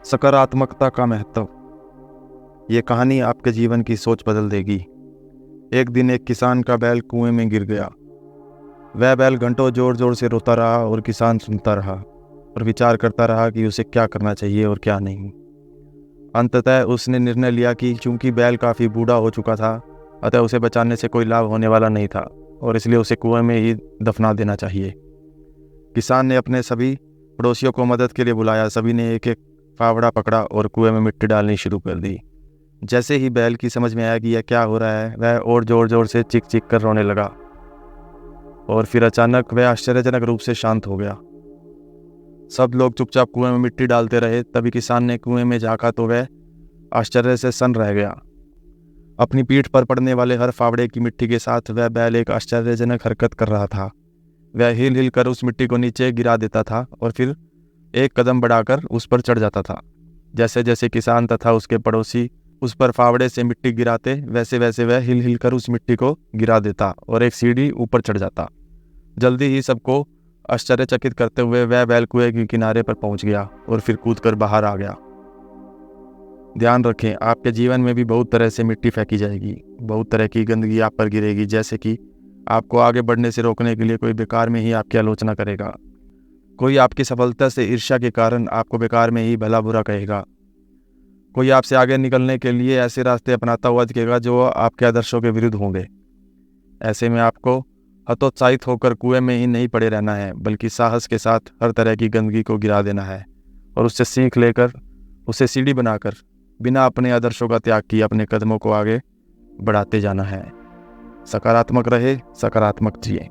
सकारात्मकता का महत्व। ये कहानी आपके जीवन की सोच बदल देगी। एक दिन एक किसान का बैल कुएं में गिर गया। वह बैल घंटों जोर जोर से रोता रहा और किसान सुनता रहा और विचार करता रहा कि उसे क्या करना चाहिए और क्या नहीं। अंततः उसने निर्णय लिया कि चूंकि बैल काफ़ी बूढ़ा हो चुका था, अतः उसे बचाने से कोई लाभ होने वाला नहीं था और इसलिए उसे कुएं में ही दफना देना चाहिए। किसान ने अपने सभी पड़ोसियों को मदद के लिए बुलाया। सभी ने एक एक फावड़ा पकड़ा और कुएं में मिट्टी डालनी शुरू कर दी। जैसे ही बैल की समझ में आया कि यह क्या हो रहा है, वह और जोर जोर से चीख चीख कर रोने लगा और फिर अचानक वह आश्चर्यजनक रूप से शांत हो गया। सब लोग चुपचाप कुएं में मिट्टी डालते रहे। तभी किसान ने कुएं में झांका तो वह आश्चर्य से सन्न रह गया। अपनी पीठ पर पड़ने वाले हर फावड़े की मिट्टी के साथ वह बैल एक आश्चर्यजनक हरकत कर रहा था। वह हिल हिल कर उस मिट्टी को नीचे गिरा देता था और फिर एक कदम बढ़ाकर उस पर चढ़ जाता था। जैसे जैसे किसान तथा उसके पड़ोसी उस पर फावड़े से मिट्टी गिराते, वैसे वैसे वह हिल हिल कर उस मिट्टी को गिरा देता और एक सीढ़ी ऊपर चढ़ जाता। जल्दी ही सबको आश्चर्यचकित करते हुए वह बैल कुएं के किनारे पर पहुंच गया और फिर कूदकर बाहर आ गया। ध्यान रखें, आपके जीवन में भी बहुत तरह से मिट्टी फेंकी जाएगी, बहुत तरह की गंदगी आप पर गिरेगी। जैसे कि आपको आगे बढ़ने से रोकने के लिए कोई बेकार में ही आपकी आलोचना करेगा, कोई आपकी सफलता से ईर्ष्या के कारण आपको बेकार में ही भला बुरा कहेगा, कोई आपसे आगे निकलने के लिए ऐसे रास्ते अपनाता हुआ दिखेगा जो आपके आदर्शों के विरुद्ध होंगे। ऐसे में आपको हतोत्साहित होकर कुएं में ही नहीं पड़े रहना है, बल्कि साहस के साथ हर तरह की गंदगी को गिरा देना है और उससे सीख लेकर उसे सीढ़ी बनाकर बिना अपने आदर्शों का त्याग किए अपने कदमों को आगे बढ़ाते जाना है। सकारात्मक रहे, सकारात्मक जिए।